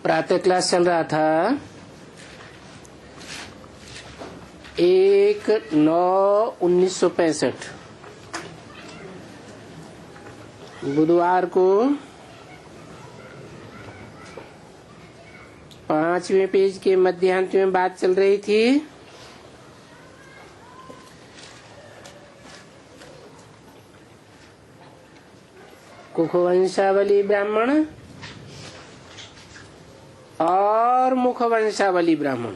प्रातः क्लास चल रहा था 1/9/1965 बुधवार को 5वें पेज के मध्यांत में बात चल रही थी। कुखवंशावली ब्राह्मण और मुखवंशावली ब्राह्मण।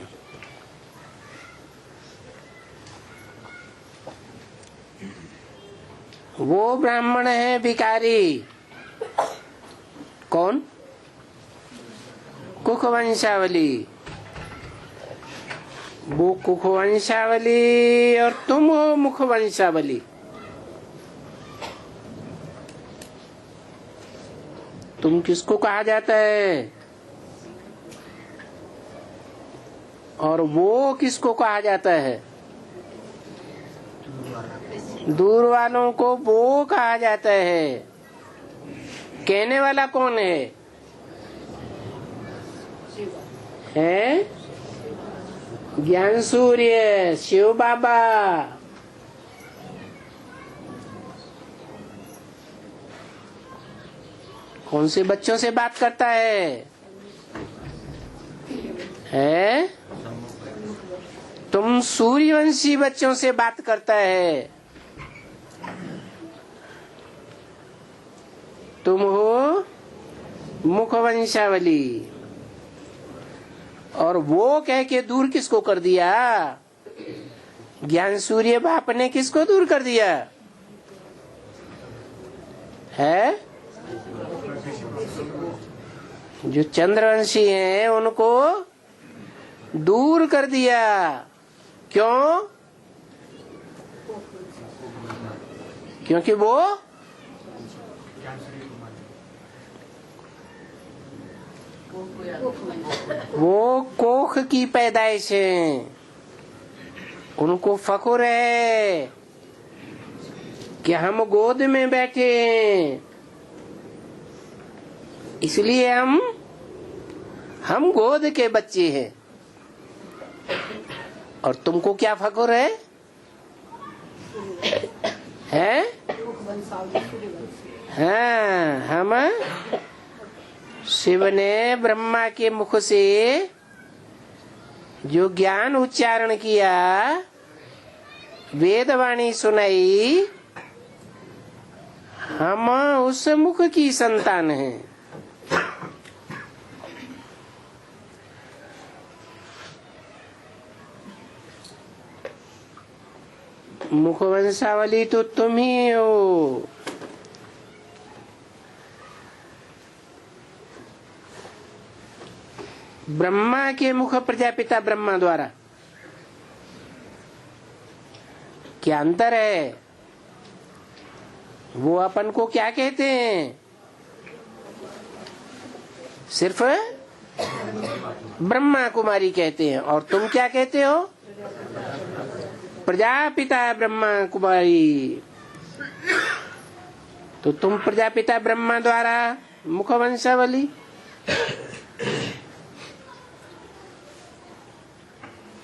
वो ब्राह्मण है भिखारी। कौन? कुखवंशावली। वो कुखवंशावली और तुम हो मुखवंशावली। तुम किसको कहा जाता है और वो किसको कहा जाता है? दूर वालों को वो कहा जाता है। कहने वाला कौन है? ज्ञान सूर्य शिव बाबा। कौन से बच्चों से बात करता है? तुम सूर्यवंशी बच्चों से बात करता है। तुम हो मुखवंशावली। और वो कह के दूर किसको कर दिया? ज्ञान सूर्य बाप ने किसको दूर कर दिया है? जो चंद्रवंशी हैं उनको दूर कर दिया। क्यों? क्योंकि वो कोख की पैदाइश है। उनको फख्र है कि हम गोद में बैठे हैं, इसलिए हम गोद के बच्चे हैं। और तुमको क्या फख्र है? हाँ, हम शिव ने ब्रह्मा के मुख से जो ज्ञान उच्चारण किया, वेदवाणी सुनाई, हम उस मुख की संतान हैं। मुखवंशावली तो तुम ही हो। ब्रह्मा के मुख प्रजापिता ब्रह्मा द्वारा। क्या अंतर है? वो अपन को क्या कहते हैं? सिर्फ ब्रह्मा कुमारी कहते हैं। और तुम क्या कहते हो? प्रजापिता ब्रह्मा कुमारी। तो तुम प्रजापिता ब्रह्मा द्वारा मुखवंशावली।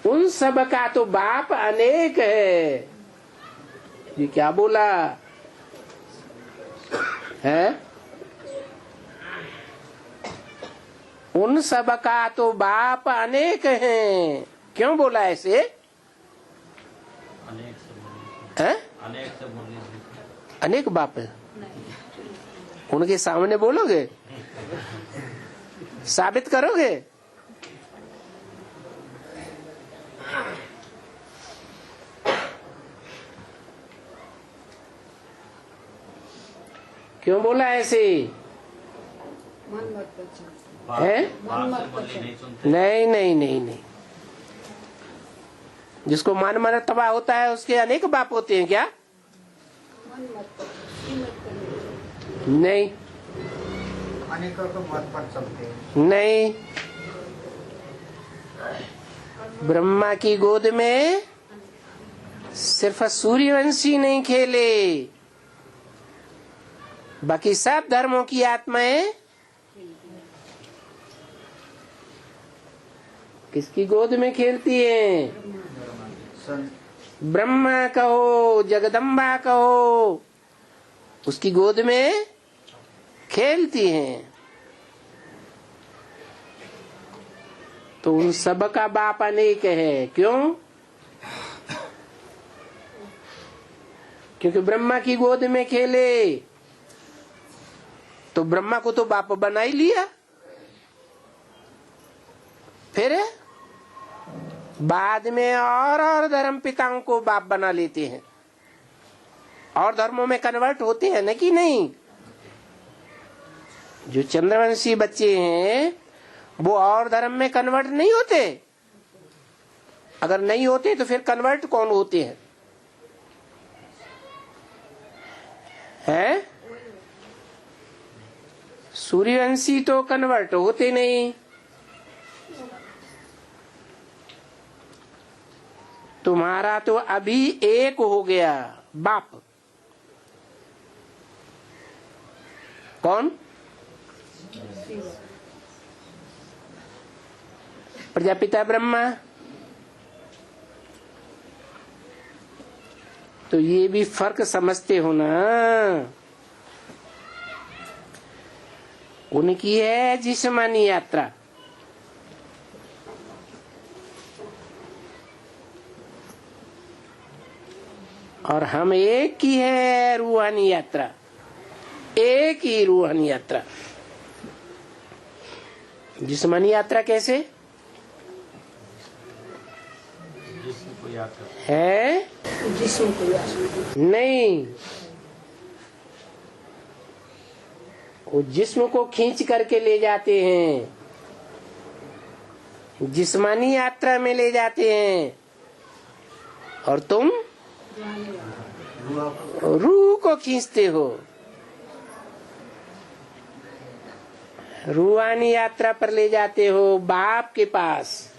उन सब का तो बाप अनेक है। ये क्या बोला है? उन सब का तो बाप अनेक हैं। क्यों बोला ऐसे? अनेक बाप है। उनके सामने बोलोगे? साबित करोगे? क्यों बोला ऐसे? है? नहीं नहीं नहीं नहीं। जिसको मान मर्तबा होता है उसके अनेक बाप होते हैं क्या? नहीं, अनेकों को मत पर चलते हैं। नहीं। ब्रह्मा की गोद में सिर्फ सूर्यवंशी नहीं खेले, बाकी सब धर्मों की आत्माएं किसकी गोद में खेलती हैं? सन ब्रह्मा कहो, जगदम्बा कहो, उसकी गोद में खेलती हैं। तो उन सब का बाप अनेक है। क्यों? क्योंकि ब्रह्मा की गोद में खेले तो ब्रह्मा को तो बाप बना ही लिया। फिर बाद में और धर्म पिताओं को बाप बना लेते हैं और धर्मों में कन्वर्ट होते हैं न कि नहीं। जो चंद्रवंशी बच्चे हैं वो और धर्म में कन्वर्ट नहीं होते। अगर नहीं होते तो फिर कन्वर्ट कौन होते हैं? हैं? सूर्यवंशी तो कन्वर्ट होते नहीं। तुम्हारा तो अभी एक हो गया बाप। कौन? प्रजापिता ब्रह्मा। तो ये भी फर्क समझते हो ना। उनकी है जिस्मानी यात्रा और हम एक की है रूहानी यात्रा। एक ही रूहानी यात्रा। जिस्मानी यात्रा कैसे है? जिस्म को यात्रा नहीं, वो जिस्म को खींच करके ले जाते हैं, जिस्मानी यात्रा में ले जाते हैं। और तुम रूह को खींचते हो। रूहानी यात्रा पर ले जाते हो बाप के पास।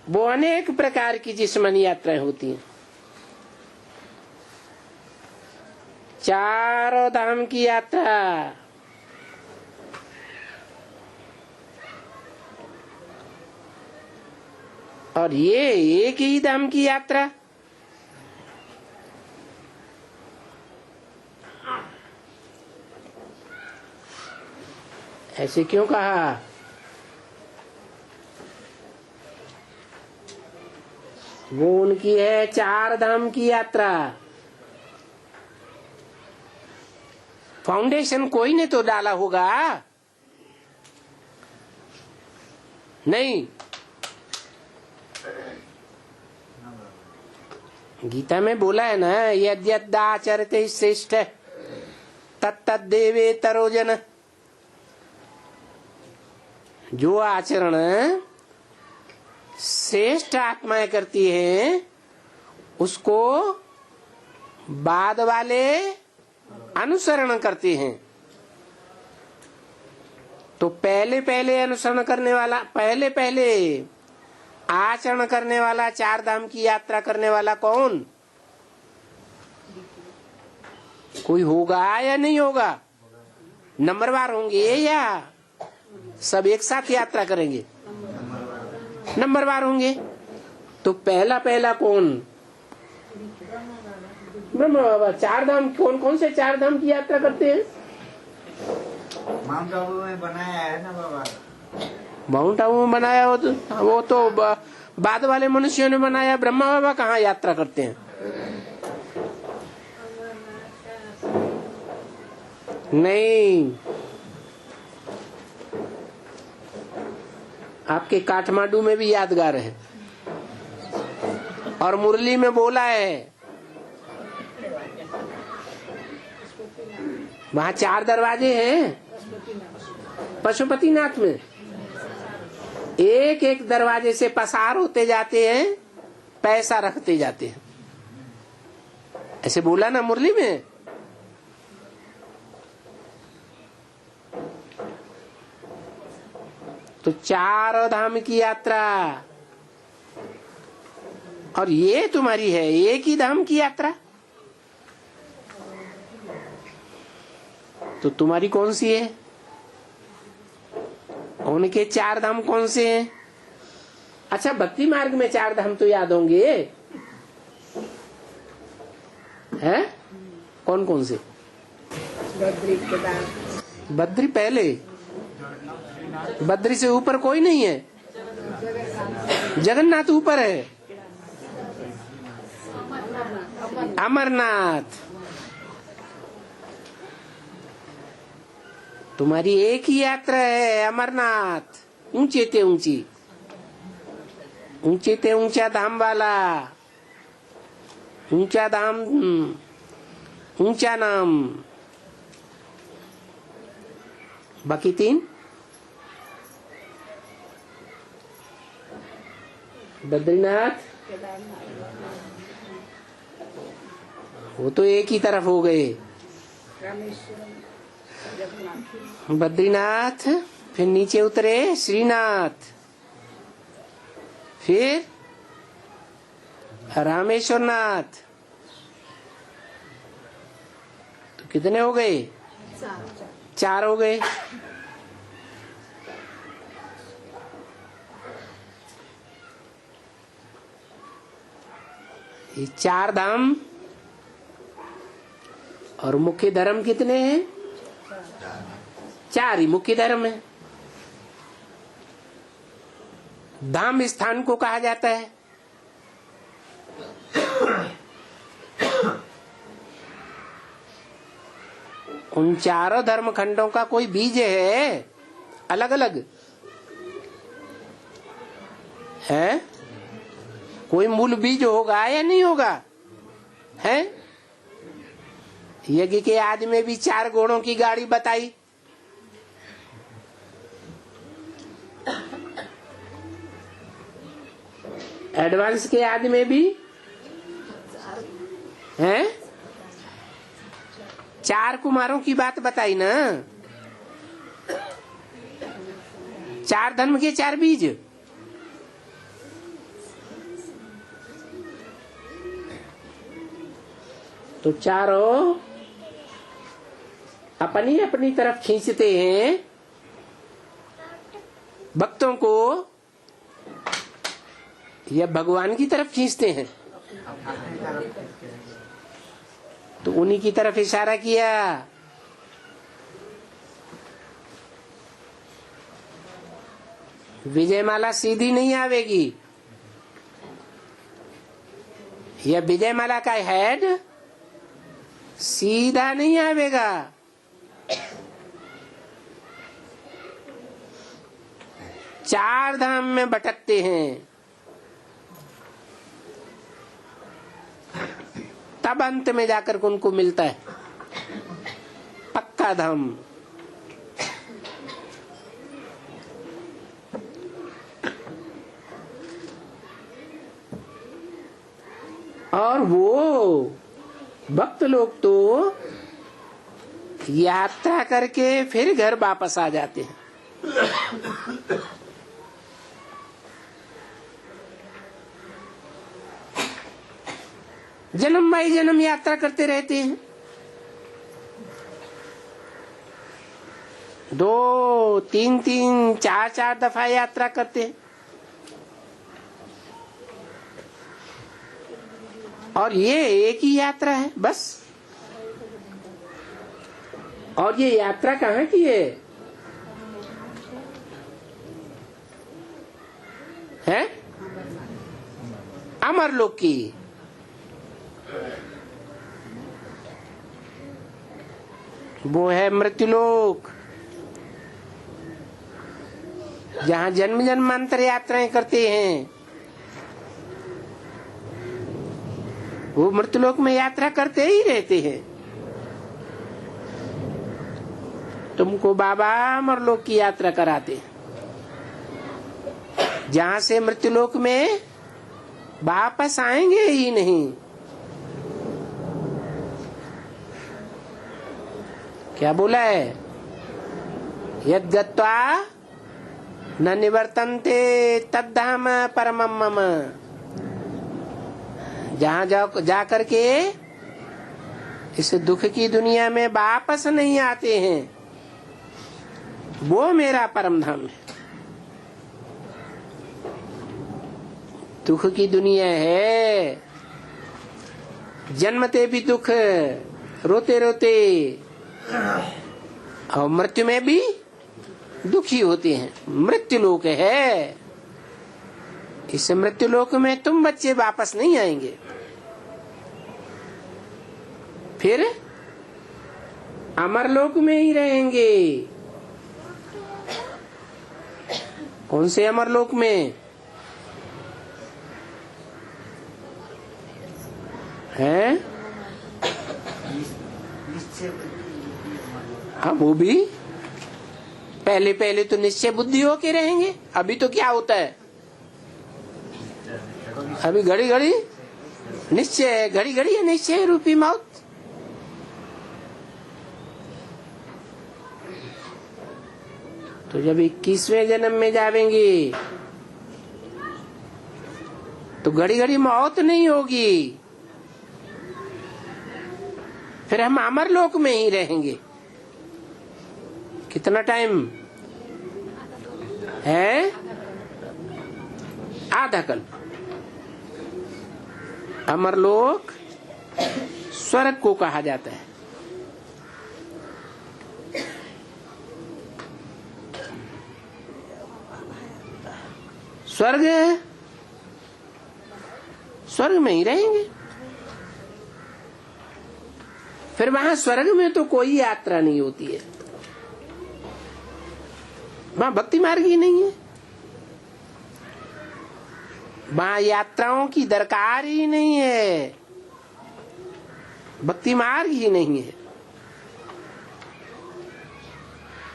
वो अनेक प्रकार की जिस्मानी यात्राएं होती हैं। चारों धाम की यात्रा, और ये एक ही धाम की यात्रा। ऐसे क्यों कहा? वो उनकी है चार धाम की यात्रा। फाउंडेशन कोई ने तो डाला होगा? नहीं। गीता में बोला है ना, यद्यदाचरते श्रेष्ठ तत्तद्देवेतरो जन। जो आचरण श्रेष्ठ आत्माएं करती हैं उसको बाद वाले अनुसरण करते हैं। तो पहले पहले अनुसरण करने वाला, पहले पहले आचरण करने वाला, चार धाम की यात्रा करने वाला कौन? कोई होगा या नहीं होगा? नंबरवार होंगे या सब एक साथ यात्रा करेंगे? नंबरवार होंगे। तो पहला पहला कौन? ब्रह्मा बाबा। चार धाम कौन कौन से चार धाम की यात्रा करते हैं? माउंट आबू में बनाया है ना बाबा। माउंट आबू में बनाया हो तो वो तो बाद वाले मनुष्यों ने बनाया। ब्रह्मा बाबा कहाँ यात्रा करते हैं? नहीं। आपके काठमांडू में भी यादगार है और मुरली में बोला है, वहाँ चार दरवाजे हैं पशुपतिनाथ में। एक एक दरवाजे से पसार होते जाते हैं, पैसा रखते जाते हैं। ऐसे बोला ना मुरली में। तो चार धाम की यात्रा, और ये तुम्हारी है एक ही धाम की यात्रा। तो तुम्हारी कौन सी है? उनके 4 धाम कौन से हैं? अच्छा, भक्ति मार्ग में 4 धाम तो याद होंगे, हैं? कौन कौन से? बद्री केदार। बद्री पहले, बद्री से ऊपर कोई नहीं है। जगन्नाथ ऊपर है। अमरनाथ। तुम्हारी एक ही यात्रा है, अमरनाथ। ऊंचे ते ऊंची, ऊंचे ते ऊंचा धाम वाला, ऊंचा धाम, ऊंचा नाम। बाकी 3 बद्रीनाथ, वो तो एक ही तरफ हो गए। बद्रीनाथ, फिर नीचे उतरे श्रीनाथ, फिर रामेश्वरनाथ। तो कितने हो गए? 4 हो गए। ये 4 धाम और मुख्य धर्म कितने हैं? 4 ही मुख्य धर्म है। धाम स्थान को कहा जाता है। उन 4 धर्म खंडों का कोई बीज है अलग अलग है? कोई मूल बीज होगा या नहीं होगा? है? यज्ञ के आदि में भी 4 घोड़ों की गाड़ी बताई। एडवांस के आदि में भी हैं? 4 कुमारों की बात बताई ना। 4 धर्म के 4 बीज। तो चारों अपनी अपनी तरफ खींचते हैं भक्तों को, या भगवान की तरफ खींचते हैं? तो उन्हीं की तरफ इशारा किया। विजयमाला सीधी नहीं आवेगी। यह विजयमाला का हेड सीधा नहीं आवेगा। चार धाम में भटकते हैं, तब अंत में जाकर उनको मिलता है पक्का धाम। और वो भक्त लोग तो यात्रा करके फिर घर वापस आ जाते हैं। जन्म बाई जन्म यात्रा करते रहते हैं। 2, 3, 4 दफा यात्रा करते हैं। और ये एक ही यात्रा है बस। और ये यात्रा कहाँ की है? अमरलोक की। वो है मृत्युलोक, जहाँ जन्म जन्मांतर यात्राएं करते हैं। वो मृत्युलोक में यात्रा करते ही रहते हैं। तुमको बाबा अमरलोक की यात्रा कराते हैं, जहाँ से मृत्युलोक में वापस आएंगे ही नहीं। क्या बोला है? यद गत्वा न निवर्तन्ते तद्धाम परमम मम। जहाँ जा करके इस दुख की दुनिया में वापस नहीं आते हैं, वो मेरा परम धाम है। दुख की दुनिया है, जन्मते भी दुख, रोते रोते, और मृत्यु में भी दुखी होते हैं। मृत्यु लोक है, इस मृत्यु लोक में तुम बच्चे वापस नहीं आएंगे। फिर अमरलोक में ही रहेंगे। कौन से अमरलोक में है? हाँ, वो भी पहले पहले तो निश्चय बुद्धि होके रहेंगे। अभी तो क्या होता है, अभी घड़ी घड़ी निश्चय, घड़ी घड़ी है निश्चय रूपी मौत। तो जब 21वें जन्म में जावेंगे तो घड़ी घड़ी मौत नहीं होगी, फिर हम अमरलोक में ही रहेंगे। कितना टाइम है? आधा कल्प। अमरलोक स्वर्ग को कहा जाता है। स्वर्ग, स्वर्ग में ही रहेंगे। फिर वहां स्वर्ग में तो कोई यात्रा नहीं होती है, वहां भक्ति मार्ग ही नहीं है, वहां यात्राओं की दरकार ही नहीं है, भक्ति मार्ग ही नहीं है।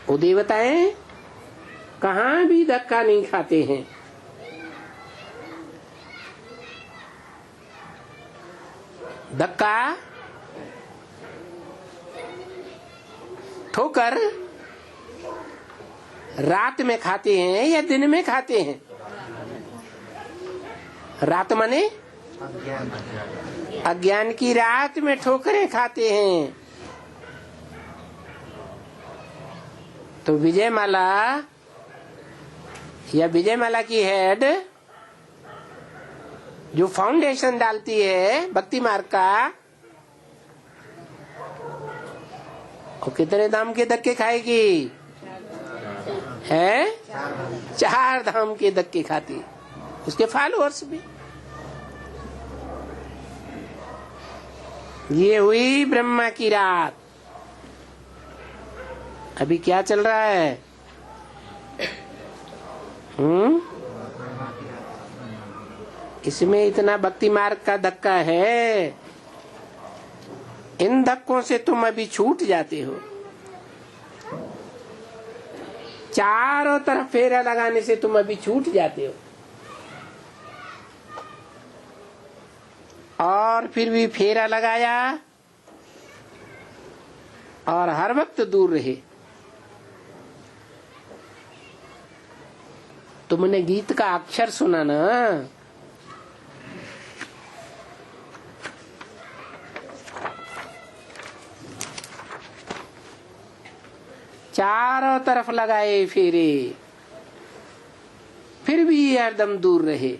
वो देवताएं कहां भी धक्का नहीं खाते हैं। धक्का, ठोकर रात में खाते हैं या दिन में खाते हैं? रात माने अज्ञान की रात में ठोकरें खाते हैं। तो विजयमाला या विजयमाला की हेड जो फाउंडेशन डालती है भक्ति मार्ग का, वो कितने दाम के धक्के खाएगी? है 4 धाम के धक्के खाती, उसके फॉलोअर्स भी। ये हुई ब्रह्मा की रात। अभी क्या चल रहा है? इसमें इतना भक्ति मार्ग का धक्का है, इन धक्कों से तुम अभी छूट जाते हो। चारों तरफ फेरा लगाने से तुम अभी छूट जाते हो, और फिर भी फेरा लगाया और हर वक्त दूर रहे। तुमने गीत का अक्षर सुना ना? चारों तरफ लगाए फेरे, फिर भी हरदम दूर रहे।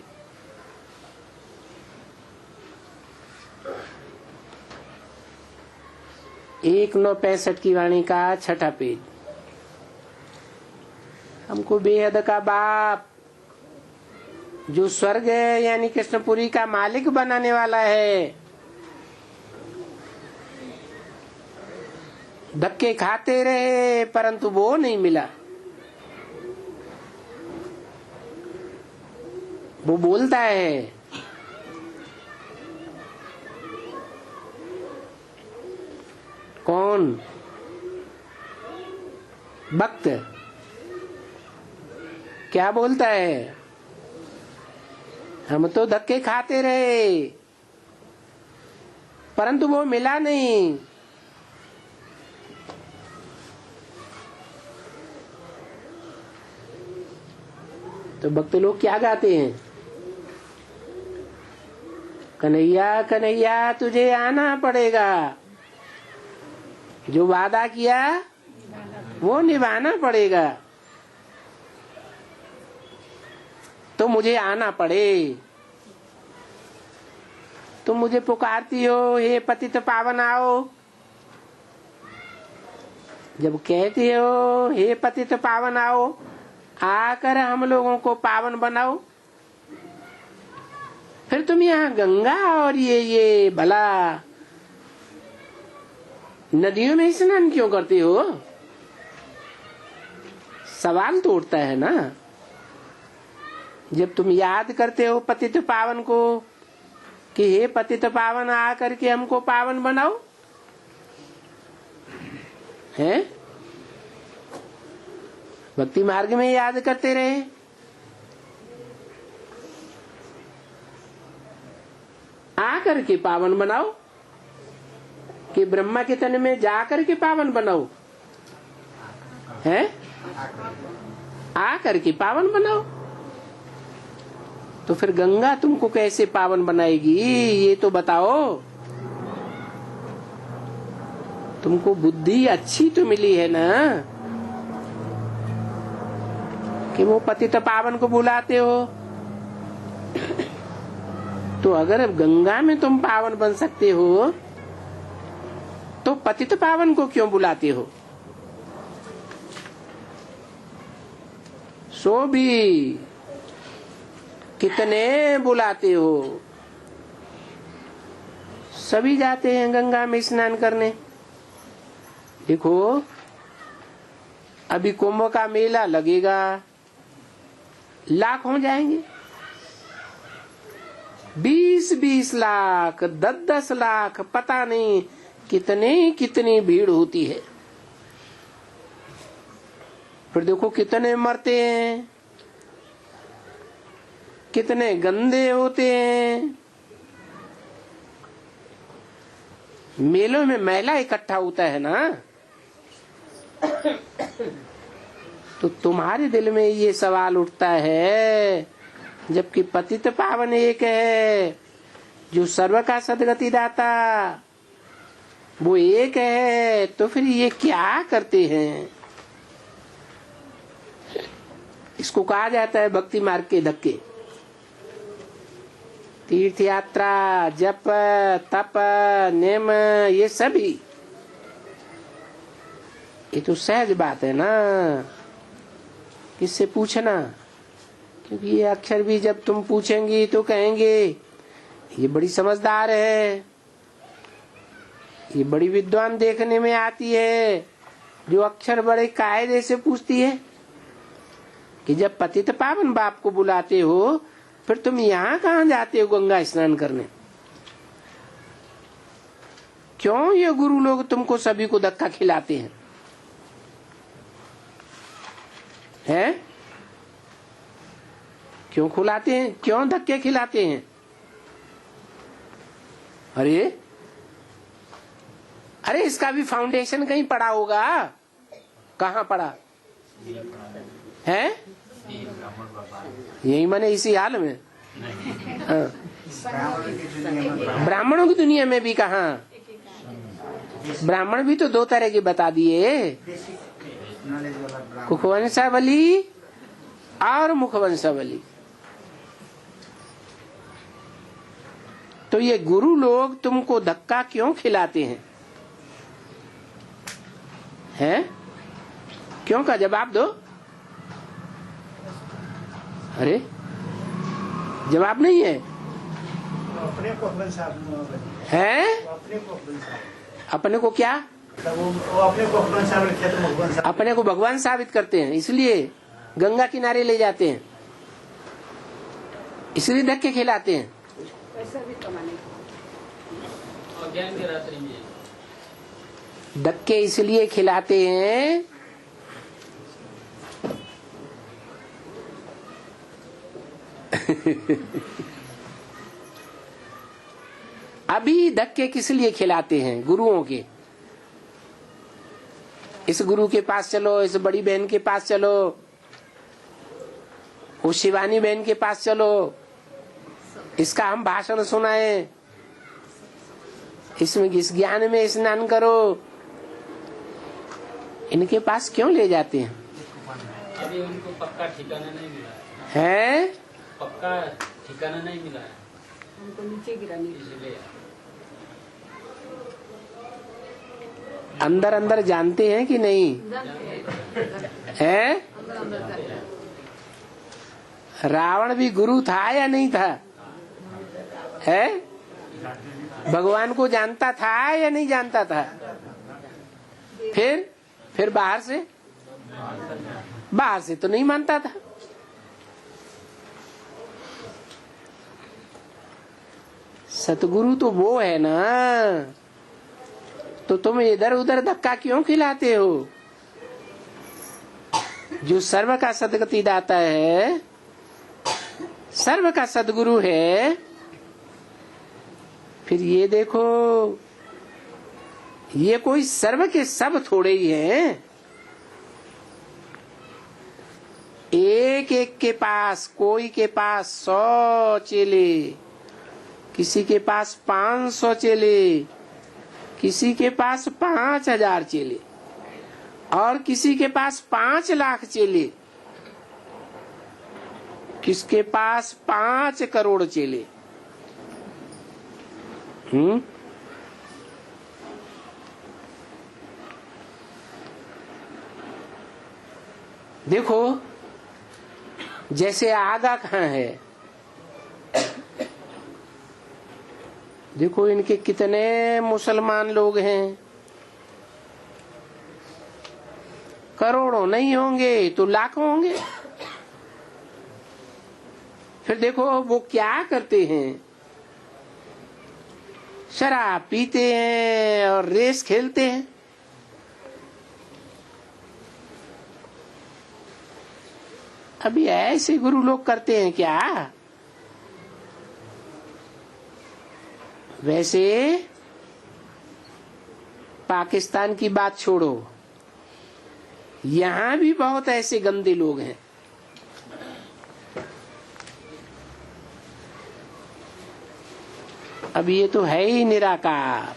1965 की वाणी का 6ठा पेज। हमको बेहद का बाप जो स्वर्ग है यानी कृष्णपुरी का मालिक बनाने वाला है, धक्के खाते रहे परंतु वो नहीं मिला। वो बोलता है कौन? भक्त। क्या बोलता है? हम तो धक्के खाते रहे परंतु वो मिला नहीं। तो भक्त लोग क्या गाते हैं? कन्हैया कन्हैया तुझे आना पड़ेगा, जो वादा किया वो निभाना पड़ेगा, तो मुझे आना पड़े। तुम मुझे पुकारती हो, हे पतित पावन आओ। जब कहती हो हे पतित पावन आओ, आकर हम लोगों को पावन बनाओ, फिर तुम यहाँ गंगा और ये भला नदियों में स्नान क्यों करते हो? सवाल तो उठता है ना। जब तुम याद करते हो पतित पावन को कि हे पतित पावन आकर के हमको पावन बनाओ, हैं? भक्ति मार्ग में याद करते रहे। आकर के पावन बनाओ कि ब्रह्मा के तन में जाकर के पावन बनाओ, हैं? आकर के पावन बनाओ। तो फिर गंगा तुमको कैसे पावन बनाएगी, ये तो बताओ। तुमको बुद्धि अच्छी तो मिली है ना कि वो पतित पावन को बुलाते हो। तो अगर गंगा में तुम पावन बन सकते हो तो पतित पावन को क्यों बुलाते हो? सो भी कितने बुलाते हो। सभी जाते हैं गंगा में स्नान करने। देखो अभी कुंभ का मेला लगेगा, लाख हो जाएंगे, 20-20 लाख, 10-10 लाख, पता नहीं कितनी भीड़ होती है। फिर देखो कितने मरते हैं, कितने गंदे होते हैं। मेलों में मैला इकट्ठा होता है ना, तो तुम्हारे दिल में ये सवाल उठता है, जबकि पतित पावन एक है जो सर्व का सदगति दाता, वो एक है, तो फिर ये क्या करते हैं? इसको कहा जाता है भक्ति मार्ग के धक्के। तीर्थ यात्रा, जप, तप, नेम, ये सभी ये तो सहज बात है ना, किससे पूछना? क्योंकि ये अक्षर भी जब तुम पूछेंगी तो कहेंगे ये बड़ी समझदार है, ये बड़ी विद्वान देखने में आती है, जो अक्षर बड़े कायदे से पूछती है कि जब पतित पावन बाप को बुलाते हो फिर तुम यहाँ कहाँ जाते हो गंगा स्नान करने? क्यों ये गुरु लोग तुमको सभी को धक्का खिलाते हैं? हैं? क्यों खिलाते हैं? क्यों धक्के खिलाते हैं? अरे इसका भी फाउंडेशन कहीं पड़ा होगा। कहाँ पड़ा है? यही माने इसी हाल में। हाँ। ब्राह्मणों की दुनिया में भी कहाँ? ब्राह्मण भी तो दो तरह के बता दिए, कुखवंशावली और मुखवंशावली। तो ये गुरु लोग तुमको धक्का क्यों खिलाते हैं? हैं? क्यों का जवाब दो। अरे जवाब नहीं है। अपने को है? अपने को क्या? वो अपने को अपने को भगवान साबित करते हैं, इसलिए गंगा किनारे ले जाते हैं, इसलिए धक्के खिलाते हैं। धक्के इसलिए खिलाते हैं अभी धक्के किस लिए खिलाते हैं? गुरुओं के। इस गुरु के पास चलो, इस बड़ी बहन के पास चलो, वो शिवानी बहन के पास चलो, इसका हम भाषण सुनाए, इसमें इस ज्ञान में स्नान करो। इनके पास क्यों ले जाते हैं? अभी उनको पक्का ठिकाना नहीं मिला है। पक्का ठिकाना नहीं मिला हमको नीचे गिरानी अंदर अंदर जानते हैं कि नहीं है? रावण भी गुरु था या नहीं था? है? भगवान को जानता था या नहीं जानता था? फिर बाहर से तो नहीं मानता था। सतगुरु तो वो है ना, तो तुम इधर उधर धक्का क्यों खिलाते हो? जो सर्व का सदगति दाता है, सर्व का सदगुरु है। फिर ये देखो, ये कोई सर्व के सब थोड़े ही हैं। एक एक के पास, कोई के पास 100 चेले, किसी के पास 500 चेले, किसी के पास 5000 चेले, और किसी के पास 5 लाख चेले, किसके पास 5 करोड़ चेले। देखो जैसे आगा कहाँ है, देखो इनके कितने मुसलमान लोग हैं। करोड़ों नहीं होंगे तो लाखों होंगे। फिर देखो वो क्या करते हैं, शराब पीते हैं और रेस खेलते हैं। अभी ऐसे गुरु लोग करते हैं क्या? वैसे पाकिस्तान की बात छोड़ो, यहां भी बहुत ऐसे गंदे लोग हैं। अब ये तो है ही निराकार,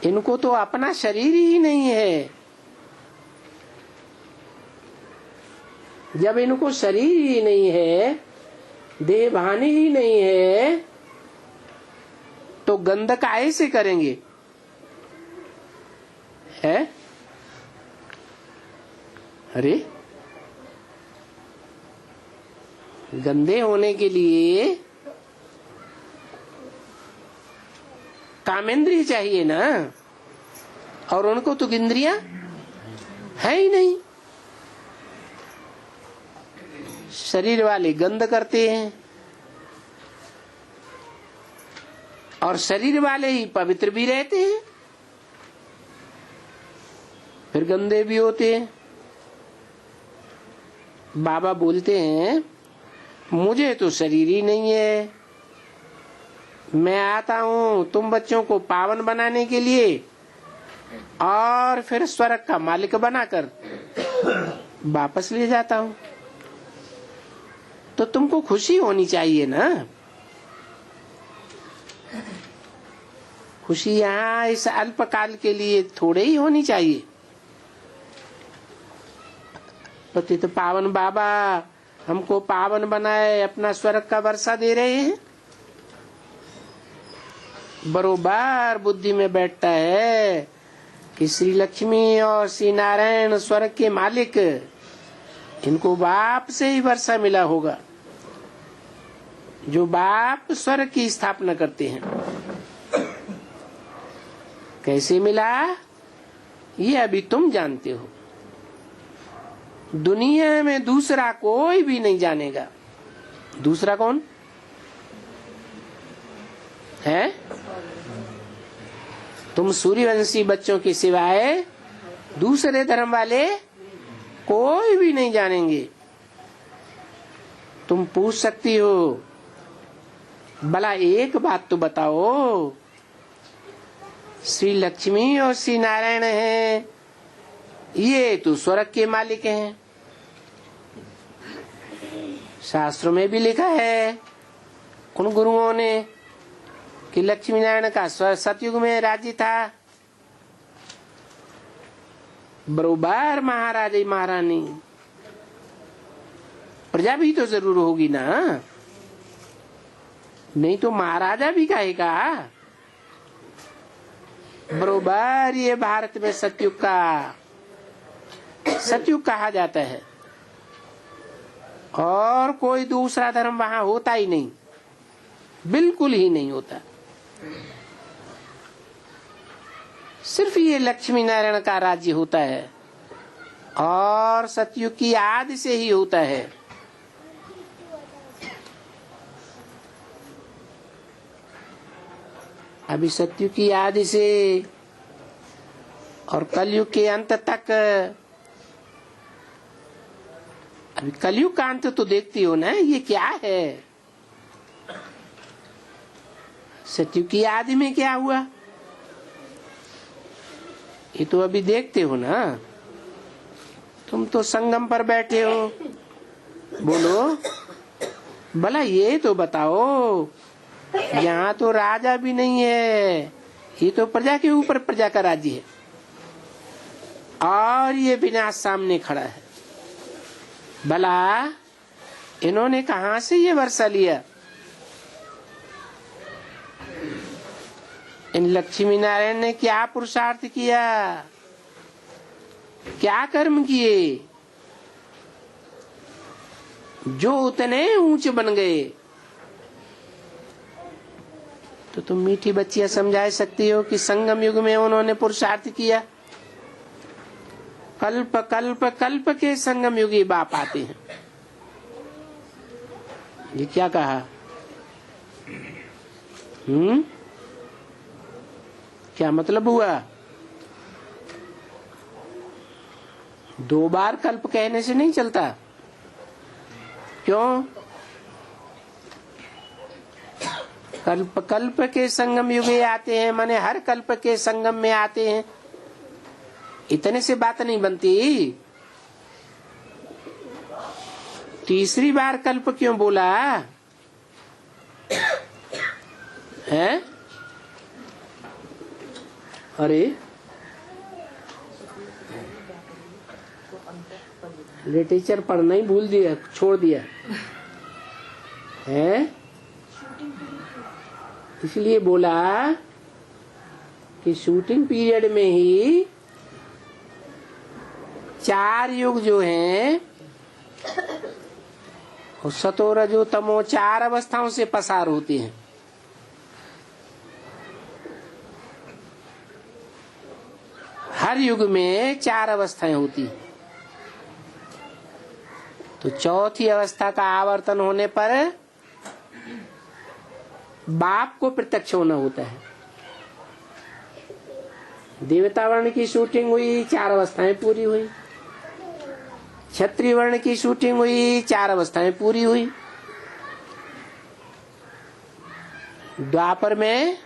इनको तो अपना शरीर ही नहीं है। जब इनको शरीर ही नहीं है, देह भानी ही नहीं है, तो गंध काहे से करेंगे? है? अरे गंदे होने के लिए कामेंद्रिय चाहिए ना, और उनको तो इंद्रियां है ही नहीं। शरीर वाले गंध करते हैं और शरीर वाले ही पवित्र भी रहते हैं, फिर गंदे भी होते हैं। बाबा बोलते हैं मुझे तो शरीर ही नहीं है, मैं आता हूं तुम बच्चों को पावन बनाने के लिए और फिर स्वर्ग का मालिक बनाकर वापस ले जाता हूं। तो तुमको खुशी होनी चाहिए ना। खुशी यहाँ इस अल्पकाल के लिए थोड़े ही होनी चाहिए। पतित पावन बाबा हमको पावन बनाए, अपना स्वर्ग का वर्षा दे रहे हैं। बरोबर बुद्धि में बैठता है कि श्री लक्ष्मी और श्री नारायण स्वर्ग के मालिक, इनको बाप से ही वर्षा मिला होगा, जो बाप स्वर्ग की स्थापना करते हैं। कैसे मिला ये अभी तुम जानते हो, दुनिया में दूसरा कोई भी नहीं जानेगा। दूसरा कौन है? तुम सूर्यवंशी बच्चों के सिवाय दूसरे धर्म वाले कोई भी नहीं जानेंगे। तुम पूछ सकती हो भला एक बात तो बताओ, श्री लक्ष्मी और श्री नारायण हैं, ये तो स्वर्ग के मालिक हैं। शास्त्रों में भी लिखा है उन गुरुओं ने कि लक्ष्मी नारायण का सतयुग में राज्य था। बरोबर महाराजा महारानी, प्रजा भी तो जरूर होगी ना। नहीं तो महाराजा भी कहेगा। बरोबर ये भारत में सतयुग कहा जाता है, और कोई दूसरा धर्म वहां होता ही नहीं, बिल्कुल ही नहीं होता। सिर्फ ये लक्ष्मी नारायण का राज्य होता है, और सतयुग की आदि से ही होता है। अभी सतयुग की आदि से और कलयुग के अंत तक, अभी कलयुग का अंत तो देखती हो ना, ये क्या है। सतयुग की आदि में क्या हुआ ये तो अभी देखते हो ना। तुम तो संगम पर बैठे हो, बोलो भला ये तो बताओ, यहाँ तो राजा भी नहीं है, ये तो प्रजा के ऊपर प्रजा का राज्य है, और ये विनाश सामने खड़ा है। भला इन्होंने कहां से ये वर्षा लिया? इन लक्ष्मी नारायण ने क्या पुरुषार्थ किया, क्या कर्म किए, जो उतने ऊंचे बन गए। तो तुम मीठी बच्चियां समझा सकती हो कि संगम युग में उन्होंने पुरुषार्थ किया। कल्प कल्प कल्प के संगम युगी बाप आते हैं। ये क्या कहा? क्या मतलब हुआ? 2 बार कल्प कहने से नहीं चलता। क्यों? कल्प कल्प के संगम युगे आते हैं, माने हर कल्प के संगम में आते हैं। इतने से बात नहीं बनती। तीसरी बार कल्प क्यों बोला है? अरे लिटरेचर पढ़ना ही भूल दिया, छोड़ दिया है, इसलिए बोला कि शूटिंग पीरियड में ही 4 युग जो हैं और सतो रजो तमो 4 अवस्थाओं से पसार होते हैं। हर युग में 4 अवस्थाएं होती हैं। तो चौथी अवस्था का आवर्तन होने पर बाप को प्रत्यक्ष होना होता है। देवता वर्ण की शूटिंग हुई, 4 अवस्थाएं पूरी हुई। क्षत्रिय वर्ण की शूटिंग हुई, 4 अवस्थाएं पूरी हुई। द्वापर में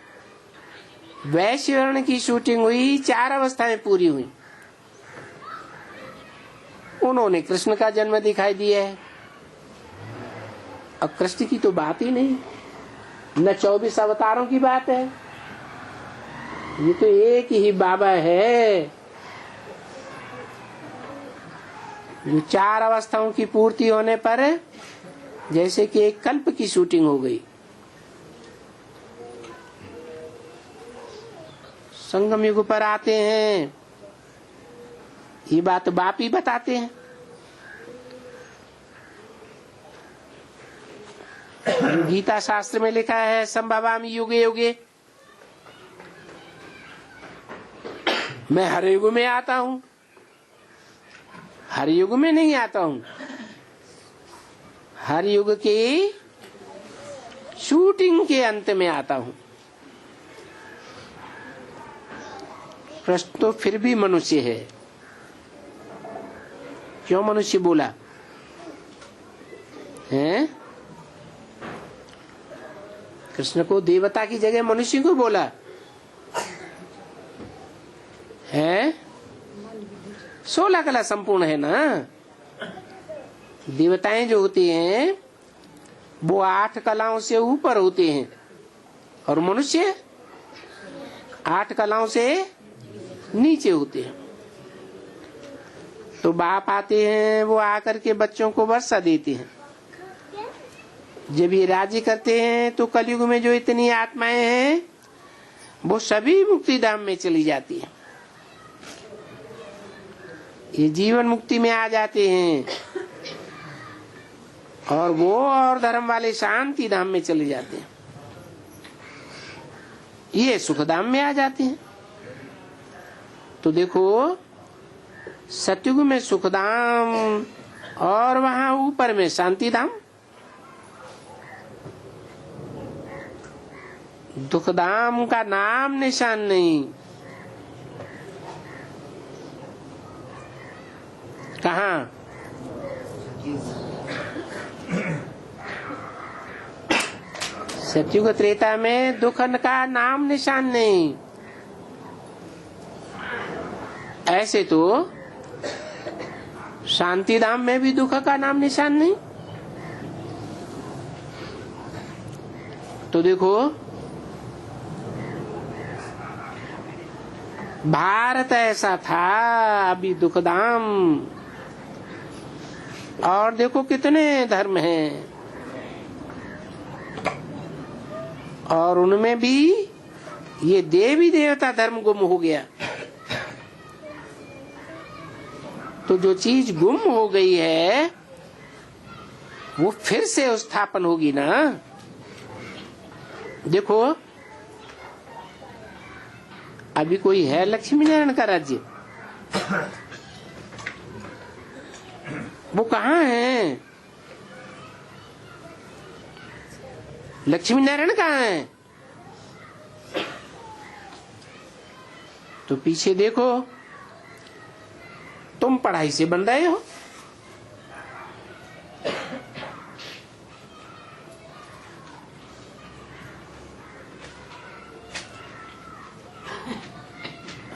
वैश्य वर्ण की शूटिंग हुई, 4 अवस्थाएं पूरी हुई। उन्होंने कृष्ण का जन्म दिखाई दिया है। अब कृष्ण की तो बात ही नहीं, न 24 अवतारों की बात है, ये तो एक ही बाबा है जो 4 अवस्थाओं की पूर्ति होने पर जैसे कि एक कल्प की शूटिंग हो गई। संगम युग पर आते हैं, ये बात बाप ही बताते हैं। गीता शास्त्र में लिखा है संभवामि युगे युगे, मैं हर युग में आता हूं, हर युग में नहीं आता हूं, हर युग की शूटिंग के अंत में आता हूं। प्रश्न तो फिर भी मनुष्य है। क्यों मनुष्य बोला है? कृष्ण को देवता की जगह मनुष्य को बोला है। 16 कला संपूर्ण है ना। देवताएं जो होती हैं वो 8 कलाओं से ऊपर होते हैं, और मनुष्य 8 कलाओं से नीचे होते हैं। तो बाप आते हैं, वो आकर के बच्चों को वर्षा देते हैं। जब ये राज्य करते हैं तो कलयुग में जो इतनी आत्माएं हैं वो सभी मुक्ति धाम में चली जाती है। ये जीवन मुक्ति में आ जाते हैं और वो और धर्म वाले शांति धाम में चले जाते हैं। ये सुख धाम में आ जाते हैं। तो देखो सतयुग में सुख धाम और वहां ऊपर में शांति धाम। दुख धाम का नाम निशान नहीं। कहाँ? सतयुग त्रेता में दुख का नाम निशान नहीं। ऐसे तो शांति धाम में भी दुख का नाम निशान नहीं। तो देखो भारत ऐसा था, अभी दुख धाम। और देखो कितने धर्म हैं और उनमें भी ये देवी देवता धर्म गुम हो गया। तो जो चीज गुम हो गई है वो फिर से स्थापन होगी ना। देखो अभी कोई है लक्ष्मी नारायण का राज्य? वो कहाँ है? लक्ष्मी नारायण कहाँ है? तो पीछे देखो, तुम पढ़ाई से बन रहे हो।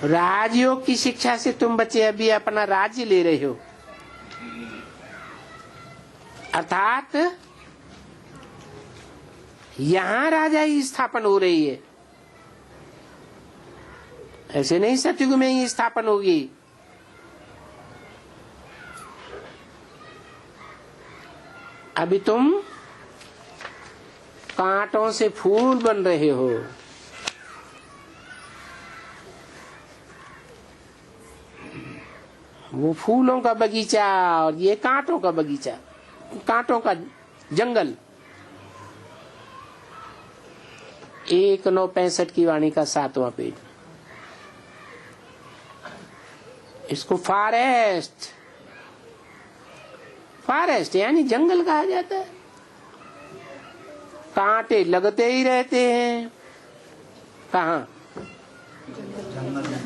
राजयोग की शिक्षा से तुम बच्चे अभी अपना राज्य ले रहे हो, अर्थात यहां राजा की स्थापन हो रही है। ऐसे नहीं सतयुग में ही स्थापन होगी। अभी तुम कांटों से फूल बन रहे हो। वो फूलों का बगीचा और ये कांटों का बगीचा, कांटों का जंगल। 1965 की वाणी का 7वां पेज। इसको फॉरेस्ट, फॉरेस्ट यानी जंगल कहा जाता है। कांटे लगते ही रहते हैं। कहाँ?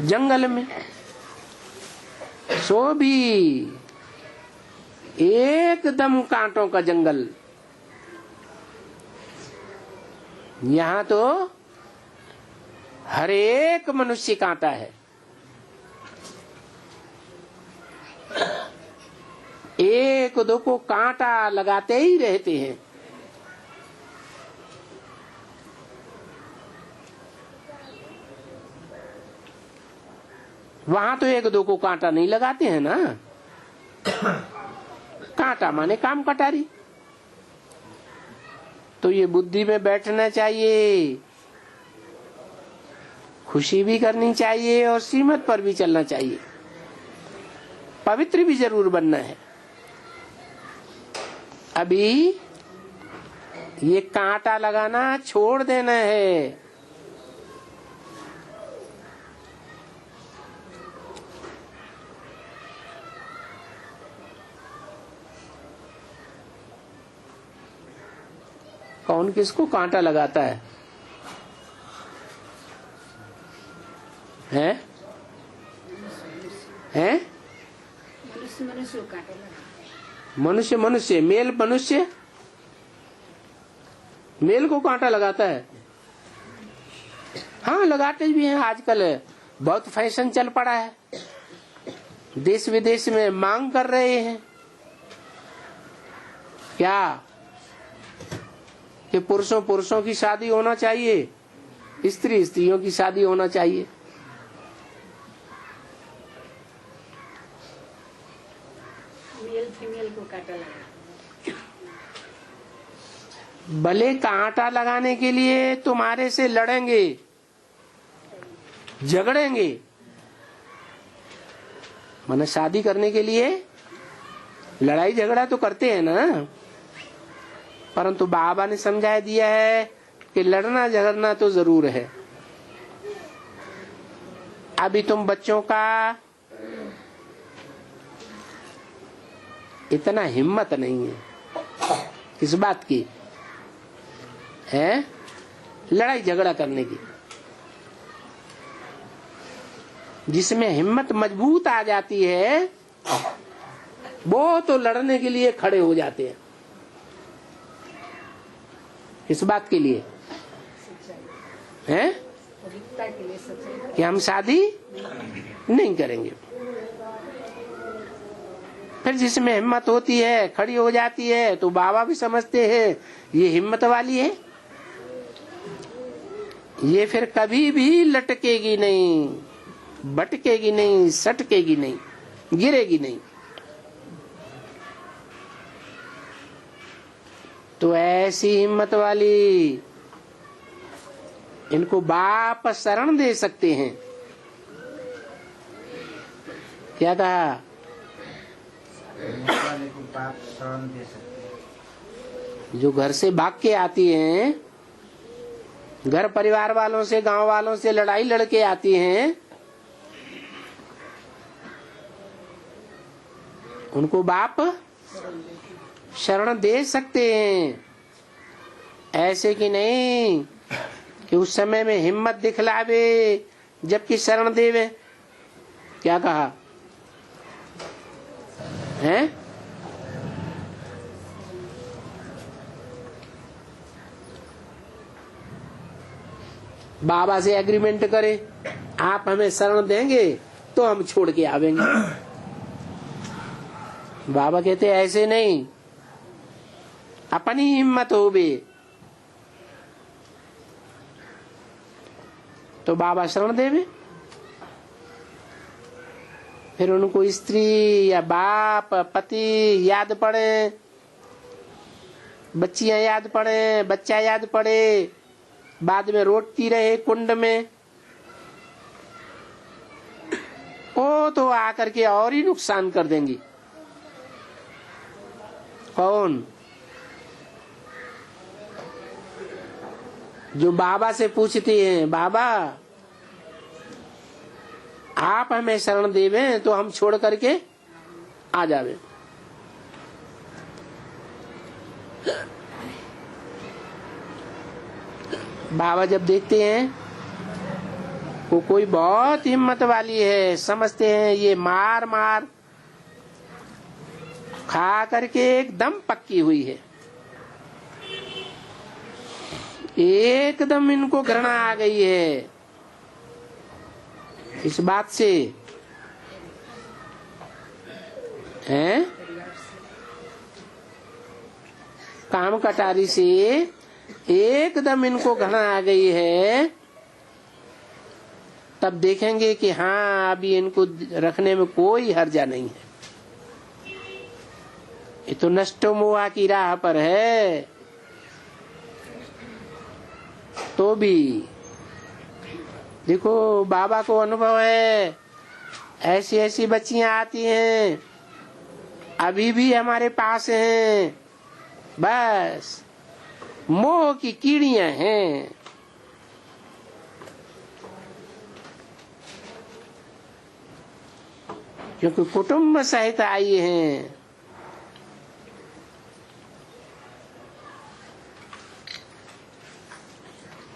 जंगल में। सो भी एकदम कांटों का जंगल। यहाँ तो हर एक मनुष्य कांटा है। एक दो को कांटा लगाते ही रहते हैं। वहां तो एक दो को कांटा नहीं लगाते हैं ना। कांटा माने काम कटारी। तो ये बुद्धि में बैठना चाहिए, खुशी भी करनी चाहिए और श्रीमत पर भी चलना चाहिए। पवित्र भी जरूर बनना है। अभी ये कांटा लगाना छोड़ देना है। कौन किसको कांटा लगाता है? हैं? हैं? मनुष्य को कांटा लगा। मनुष्य मनुष्य, मेल मनुष्य मेल को कांटा लगाता है। हाँ लगाते भी हैं। आजकल बहुत फैशन चल पड़ा है, देश विदेश में मांग कर रहे हैं क्या कि पुरुषों की शादी होना चाहिए, स्त्रियों की शादी होना चाहिए। मेल फीमेल को कांटा लगा। भले कांटा लगाने के लिए तुम्हारे से लड़ेंगे, झगड़ेंगे, माने शादी करने के लिए लड़ाई झगड़ा तो करते हैं ना, परंतु बाबा ने समझा दिया है कि लड़ना झगड़ना तो जरूर है। अभी तुम बच्चों का इतना हिम्मत नहीं है किस बात की है, लड़ाई झगड़ा करने की। जिसमें हिम्मत मजबूत आ जाती है वो तो लड़ने के लिए खड़े हो जाते हैं। किस बात के लिए है कि हम शादी नहीं करेंगे। फिर जिसमें हिम्मत होती है खड़ी हो जाती है, तो बाबा भी समझते हैं ये हिम्मत वाली है, ये फिर कभी भी लटकेगी नहीं, भटकेगी नहीं, सटकेगी नहीं, गिरेगी नहीं। तो ऐसी हिम्मत वाली इनको बाप शरण दे सकते हैं। क्या कहा? वाले को बाप शरण दे सकते हैं। जो घर से भाग के आती हैं, घर परिवार वालों से, गांव वालों से लड़ाई लड़के आती हैं, उनको बाप शरण दे सकते हैं। ऐसे कि नहीं कि उस समय में हिम्मत दिखलावे जबकि शरण देवे। क्या कहा है? बाबा से एग्रीमेंट करे, आप हमें शरण देंगे तो हम छोड़ के आवेंगे। बाबा कहते ऐसे नहीं, अपनी हिम्मत हो बे तो बाबा शरण देवे। फिर उनको स्त्री या बाप पति याद पड़े, बच्चियां याद पड़े, बच्चा याद पड़े, बाद में रोटती रहे कुंड में, वो तो आकर के और ही नुकसान कर देंगी। कौन? जो बाबा से पूछते हैं, बाबा आप हमें शरण देवे तो हम छोड़ करके आ जावे। बाबा जब देखते हैं वो कोई बहुत हिम्मत वाली है, समझते हैं ये मार मार खा करके एकदम पक्की हुई है, एकदम इनको घृणा आ गई है इस बात से हैं, काम कटारी से एकदम इनको घृणा आ गई है। तब देखेंगे कि हाँ अभी इनको रखने में कोई हर्जा नहीं है, ये तो नष्टो मोहा की राह पर है। तो भी देखो बाबा को अनुभव है, ऐसी ऐसी बच्चियां आती हैं अभी भी हमारे पास हैं, बस मोह की कीड़ियां हैं। क्योंकि कुटुंब सहित आई हैं।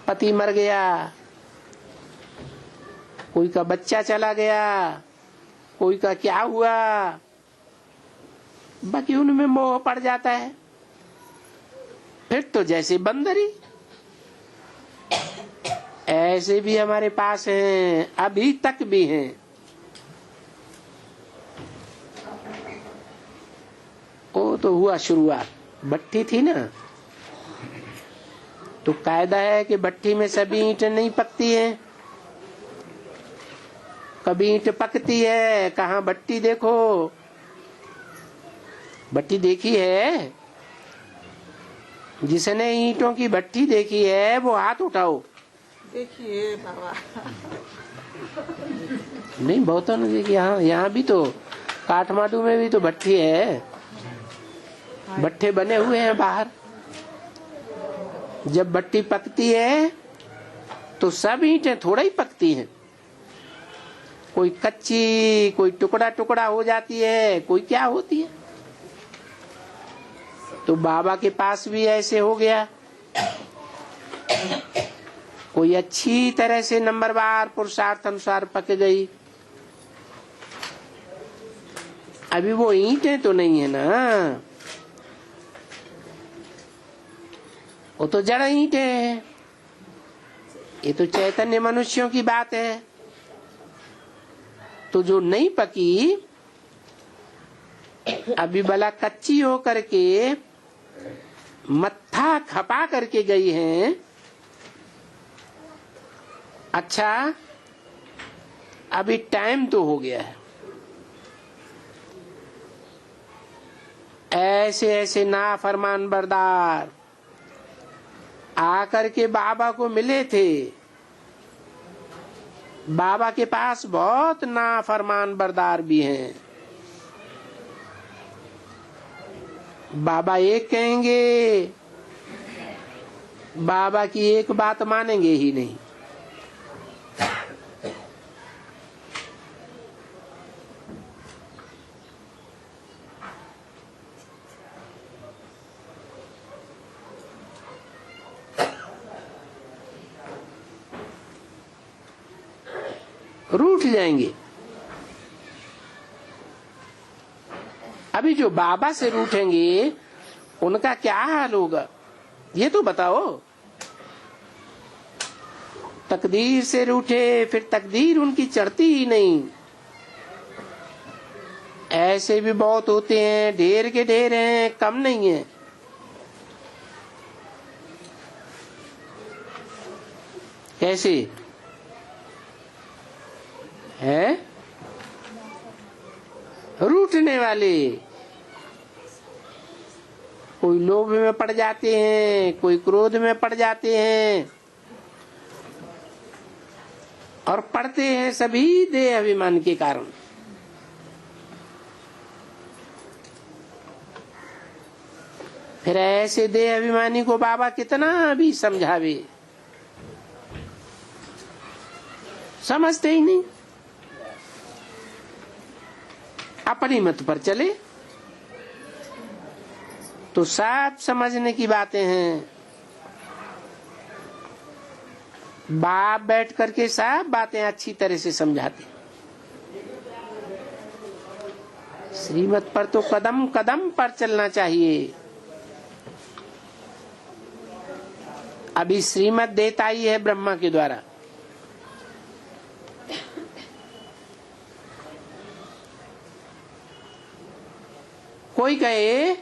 पति मर गया, कोई का बच्चा चला गया, कोई का क्या हुआ, बाकी उनमें मोह पड़ जाता है। फिर तो जैसे बंदरी, ऐसे भी हमारे पास हैं, अभी तक भी हैं। वो तो हुआ शुरुआत, भट्ठी थी ना, तो कायदा है कि भट्ठी में सभी ईंट नहीं पकती हैं, कभी ईंट पकती है। कहाँ भट्टी देखो, भट्टी देखी है? जिसने ईंटों की भट्टी देखी है वो हाथ उठाओ। देखिए बाबा, नहीं, बहुतों ने देखी। यहाँ भी तो, काठमांडू में भी तो भट्टी है, भट्टे बने हुए हैं बाहर। जब भट्टी पकती है तो सब ईंटें थोड़ा ही पकती हैं, कोई कच्ची, कोई टुकड़ा टुकड़ा हो जाती है, कोई क्या होती है। तो बाबा के पास भी ऐसे हो गया, कोई अच्छी तरह से नंबरवार पुरुषार्थ अनुसार पक गई। अभी वो ईंटें तो नहीं है ना, वो तो जड़ ईंटें हैं। ये तो चैतन्य मनुष्यों की बात है। तो जो नहीं पकी, अभी भला कच्ची हो करके मत्था खपा करके गई हैं। अच्छा, अभी टाइम तो हो गया है। ऐसे ऐसे नाफरमान बरदार आकर के बाबा को मिले थे। बाबा के पास बहुत नाफरमान बरदार भी हैं। बाबा एक कहेंगे, बाबा की एक बात मानेंगे ही नहीं। रूठ जाएंगे। अभी जो बाबा से रूठेंगे उनका क्या हाल होगा, ये तो बताओ। तकदीर से रूठे, फिर तकदीर उनकी चढ़ती ही नहीं। ऐसे भी बहुत होते हैं, ढेर के ढेर हैं, कम नहीं है। कैसे है? रूठने वाले कोई लोभ में पड़ जाते हैं, कोई क्रोध में पड़ जाते हैं, और पड़ते हैं सभी देह अभिमान के कारण। फिर ऐसे देह अभिमानी को बाबा कितना भी समझावे, समझते ही नहीं। अपनी मत पर चले तो सब समझने की बातें हैं। बाप बैठ करके सब बातें अच्छी तरह से समझाते। श्रीमत पर तो कदम कदम पर चलना चाहिए। अभी श्रीमत देता ही है ब्रह्मा के द्वारा। कोई कहे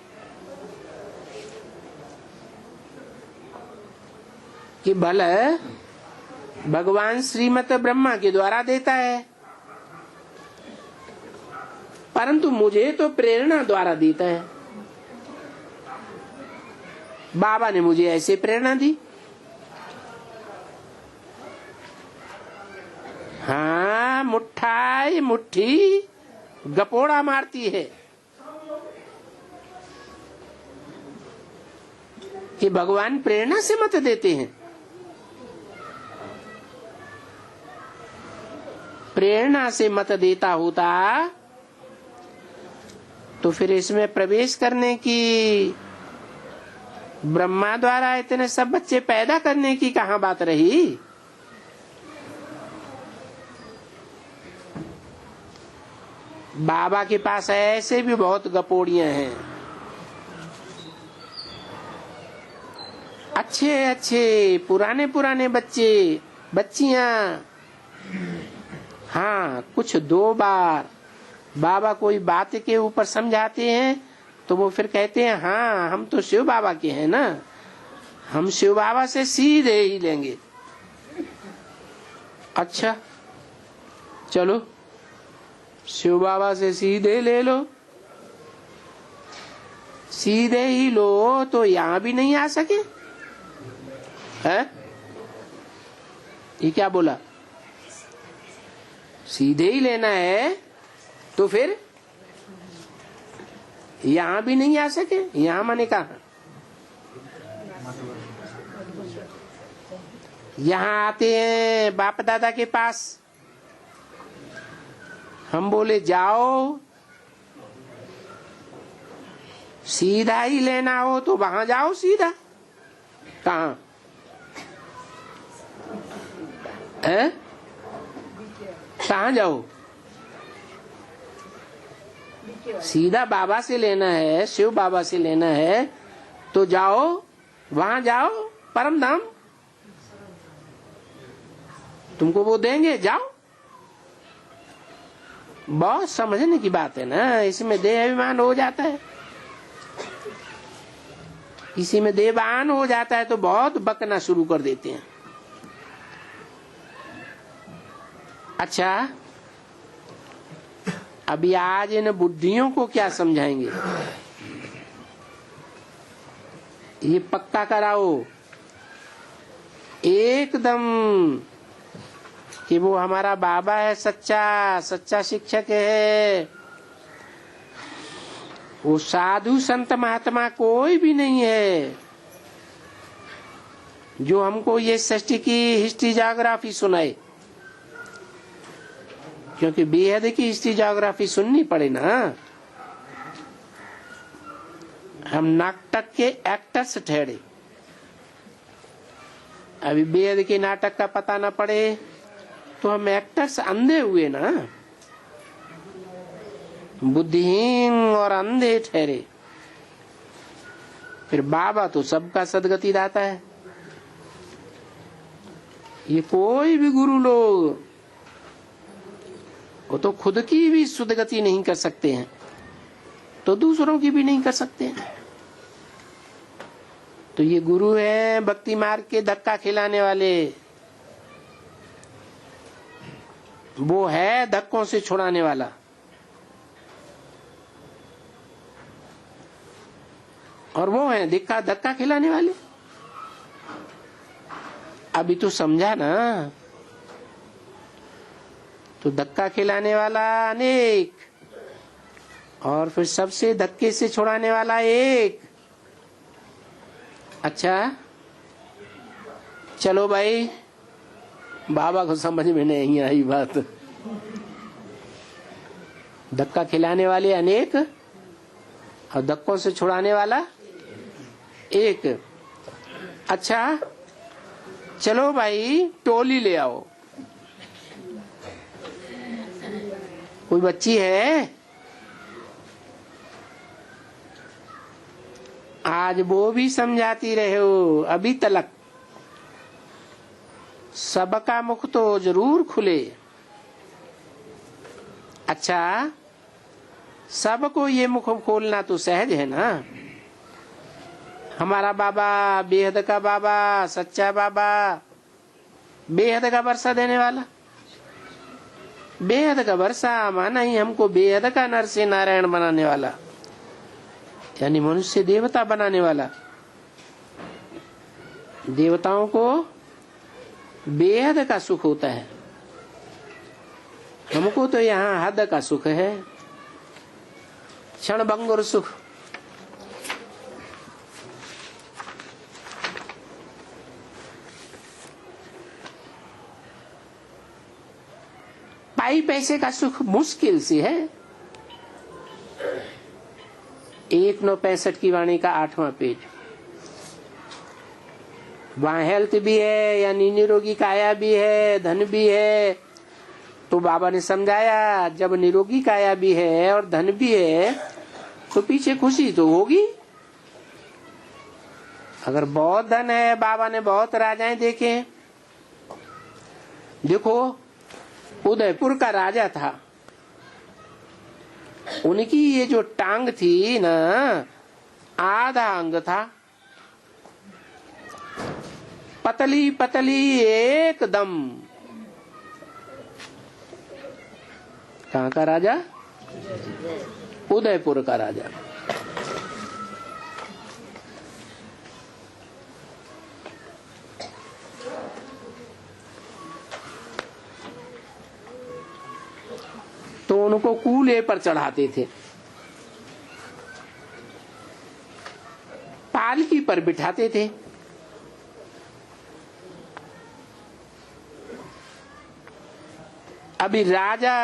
कि भले भगवान श्रीमत ब्रह्मा के द्वारा देता है, परंतु मुझे तो प्रेरणा द्वारा देता है। बाबा ने मुझे ऐसे प्रेरणा दी। हाँ, मुट्ठाई मुट्ठी गपोड़ा मारती है कि भगवान प्रेरणा से मत देते हैं। प्रेरणा से मत देता होता तो फिर इसमें प्रवेश करने की, ब्रह्मा द्वारा इतने सब बच्चे पैदा करने की कहाँ बात रही। बाबा के पास ऐसे भी बहुत गपोड़ियां हैं, अच्छे अच्छे पुराने पुराने बच्चे बच्चियां। हाँ, कुछ दो बार बाबा कोई बात के ऊपर समझाते हैं तो वो फिर कहते हैं हाँ हम तो शिव बाबा के हैं ना, हम शिव बाबा से सीधे ही लेंगे। अच्छा चलो शिव बाबा से सीधे ले लो। सीधे ही लो तो यहां भी नहीं आ सके है? ये क्या बोला? सीधे ही लेना है तो फिर यहां भी नहीं आ सके। यहां माने कहा? यहां आते हैं बाप दादा के पास, हम बोले जाओ, सीधा ही लेना हो तो वहां जाओ सीधा। कहा है? कहाँ जाओ? सीधा बाबा से लेना है, शिव बाबा से लेना है तो जाओ, वहां जाओ, परम धाम तुमको वो देंगे, जाओ। बहुत समझने की बात है ना, इसमें देह अभिमान हो जाता है, इसी में देवान हो जाता है तो बहुत बकना शुरू कर देते हैं। अच्छा, अभी आज इन बुद्धियों को क्या समझाएंगे? ये पक्का कराओ एकदम कि वो हमारा बाबा है, सच्चा शिक्षक है। वो साधु संत महात्मा कोई भी नहीं है जो हमको ये सृष्टि की हिस्ट्री ज्योग्राफी सुनाए, क्योंकि बेहद की हिस्ट्री ज्योग्राफी सुननी पड़े ना। हम नाटक के एक्टर्स ठहरे, अभी बेहद के नाटक का पता न पड़े तो हम एक्टर्स अंधे हुए ना, बुद्धिहीन और अंधे ठहरे। फिर बाबा तो सबका सदगति दाता है। ये कोई भी गुरु लोग वो तो खुद की भी सदगति नहीं कर सकते हैं तो दूसरों की भी नहीं कर सकते हैं। तो ये गुरु है भक्ति मार्ग के धक्का खिलाने वाले, वो है धक्कों से छुड़ाने वाला। और वो है धक्का खिलाने वाले। अभी तो समझा ना, तो धक्का खिलाने वाला अनेक और फिर सबसे धक्के से छुड़ाने वाला एक। अच्छा चलो भाई, बाबा को समझ में नहीं आई बात। धक्का खिलाने वाले अनेक और धक्कों से छुड़ाने वाला एक। अच्छा चलो भाई, टोली ले आओ। कोई बच्ची है? आज वो भी समझाती रहे हो अभी तलक। सबका मुख तो जरूर खुले। अच्छा, सबको ये मुख खोलना तो सहज है ना। हमारा बाबा बेहद का बाबा, सच्चा बाबा, बेहद का वर्षा देने वाला। बेहद का वर्षा माना ही हमको बेहद का नर से नारायण बनाने वाला, यानी मनुष्य देवता बनाने वाला। देवताओं को बेहद का सुख होता है, हमको तो यहाँ हद का सुख है, क्षण भंगुर सुख। पाई पैसे का सुख मुश्किल से है। 1965 की वाणी का 8वां पेज। वहां हेल्थ भी है, यानी निरोगी काया भी है, धन भी है। तो बाबा ने समझाया, जब निरोगी काया भी है और धन भी है तो पीछे खुशी तो होगी। अगर बहुत धन है, बाबा ने बहुत राजाएं देखे। देखो, उदयपुर का राजा था, उनकी ये जो टांग थी ना, आधा अंग था, पतली पतली एकदम। कहाँ का राजा? उदयपुर का राजा। तो उनको कूले पर चढ़ाते थे, पालकी पर बिठाते थे। अभी राजा,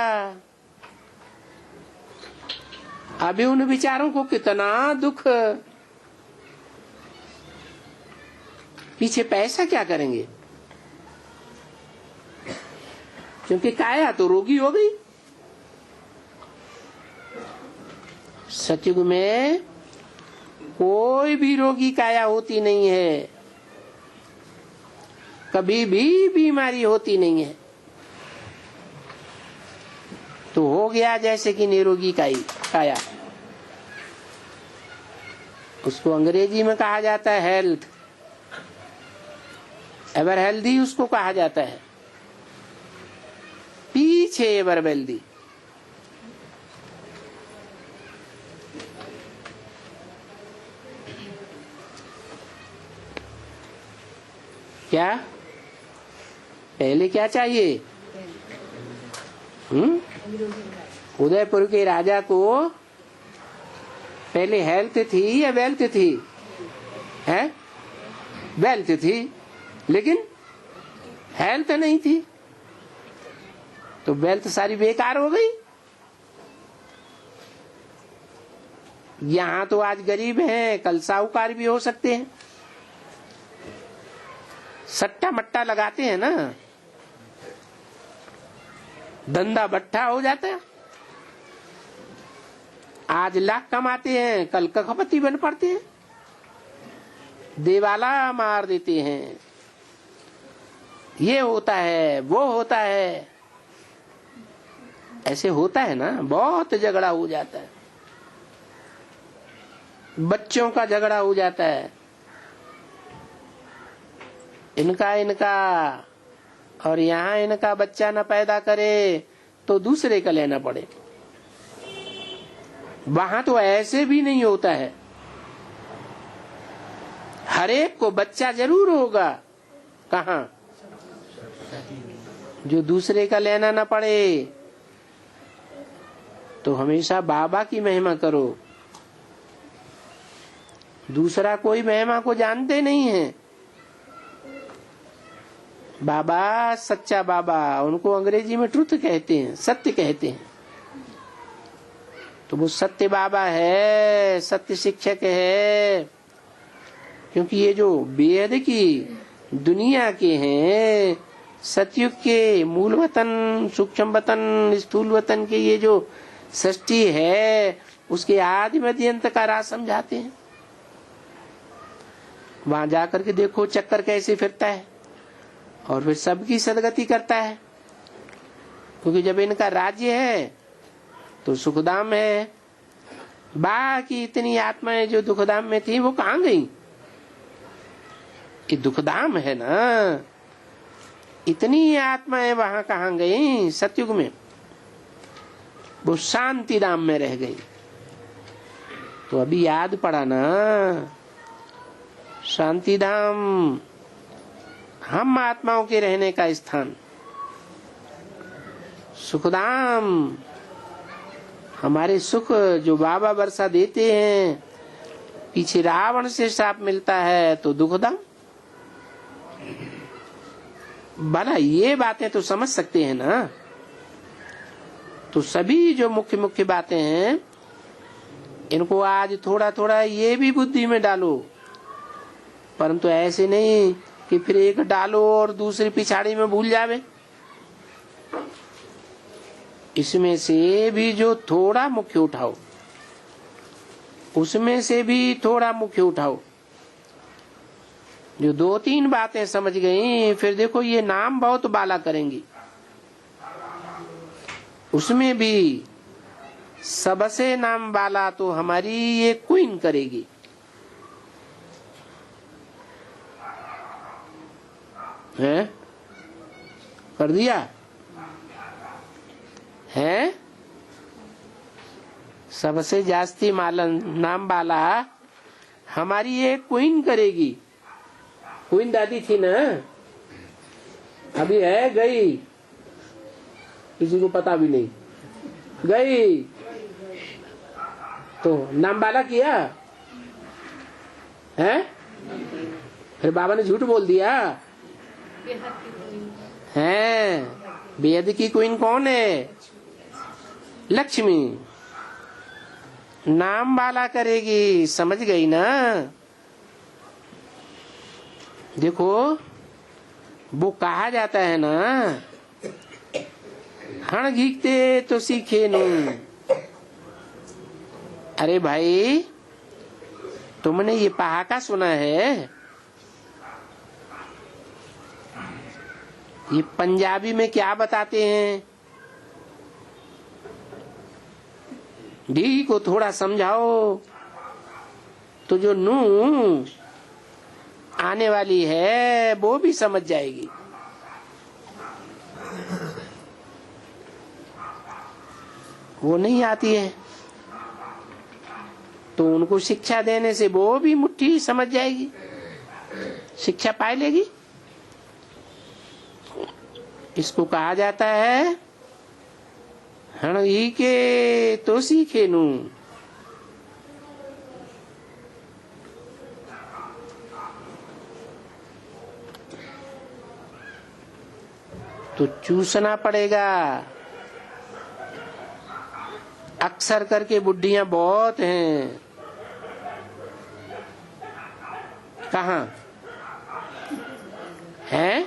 अभी उन बेचारों को कितना दुख, पीछे पैसा क्या करेंगे, क्योंकि काया तो रोगी हो गई। सतयुग में कोई भी रोगी काया होती नहीं है, कभी भी बीमारी होती नहीं है। तो हो गया जैसे कि निरोगी काया, उसको अंग्रेजी में कहा जाता है हेल्थ, एवर हेल्दी उसको कहा जाता है, पीछे एवर वेल्दी। क्या पहले क्या चाहिए? उदयपुर के राजा को पहले हेल्थ थी या वेल्थ थी? है वेल्थ थी, लेकिन हेल्थ नहीं थी, तो वेल्थ सारी बेकार हो गई। यहाँ तो आज गरीब हैं, कल साहूकार भी हो सकते हैं। सट्टा मट्टा लगाते हैं ना, धंधा बट्टा हो जाता है। आज लाख कमाते हैं, कल करोड़पति बन पड़ते हैं, देवाला मार देते हैं। ये होता है, वो होता है, ऐसे होता है ना, बहुत झगड़ा हो जाता है, बच्चों का झगड़ा हो जाता है, इनका और यहाँ इनका बच्चा न पैदा करे तो दूसरे का लेना पड़े। वहां तो ऐसे भी नहीं होता है, हर एक को बच्चा जरूर होगा। कहाँ? जो दूसरे का लेना न पड़े। तो हमेशा बाबा की महिमा करो, दूसरा कोई महिमा को जानते नहीं है। बाबा सच्चा बाबा, उनको अंग्रेजी में ट्रुथ कहते हैं, सत्य कहते हैं। तो वो सत्य बाबा है, सत्य शिक्षक है, क्योंकि ये जो बेहद की दुनिया के हैं, सतयुग के मूल वतन, सूक्ष्म वतन, स्थूल वतन के ये जो सृष्टि है, उसके आदि मध्य अंत का राज समझाते हैं। वहां जाकर के देखो चक्कर कैसे फिरता है, और फिर सबकी सदगति करता है। क्योंकि जब इनका राज्य है तो सुखधाम है, बाकी इतनी आत्माएं जो दुखधाम में थी वो कहाँ गई? ये दुखधाम है ना, इतनी आत्माएं वहां कहाँ गई? सतयुग में वो शांति धाम में रह गई। तो अभी याद पड़ा ना, शांति धाम हम आत्माओं के रहने का स्थान, सुखधाम हमारे सुख जो बाबा वर्षा देते हैं, पीछे रावण से श्राप मिलता है तो दुखधाम। भला ये बातें तो समझ सकते हैं ना। तो सभी जो मुख्य मुख्य बातें हैं, इनको आज थोड़ा थोड़ा ये भी बुद्धि में डालो, परंतु ऐसे नहीं कि फिर एक डालो और दूसरी पिछाड़ी में भूल जावे। इसमें से भी जो थोड़ा मुख्य उठाओ, उसमें से भी थोड़ा मुख्य उठाओ। जो दो तीन बातें समझ गई, फिर देखो ये नाम बहुत बाला करेंगी। उसमें भी सबसे नाम बाला तो हमारी ये क्वीन करेगी। है कर दिया है, सबसे जास्ती मालन नाम वाला हमारी ये क्वीन करेगी। क्वीन दादी थी ना, अभी है गई, किसी को पता भी नहीं। गई। तो नाम वाला किया है, फिर बाबा ने झूठ बोल दिया है। बेहद की क्वीन कौन है? लक्ष्मी। नाम वाला करेगी, समझ गई ना? देखो वो कहा जाता है ना, हण घीकते तो सीखे नू। अरे भाई तुमने ये पहाका सुना है? ये पंजाबी में क्या बताते हैं? डी को थोड़ा समझाओ तो जो नू आने वाली है वो भी समझ जाएगी। वो नहीं आती है तो उनको शिक्षा देने से वो भी मुट्ठी समझ जाएगी, शिक्षा पाए लेगी। इसको कहा जाता है हण ही के तो सीखे नू। तो चूसना पड़ेगा। अक्सर करके बुढ़ियां बहुत हैं। कहाँ हैं?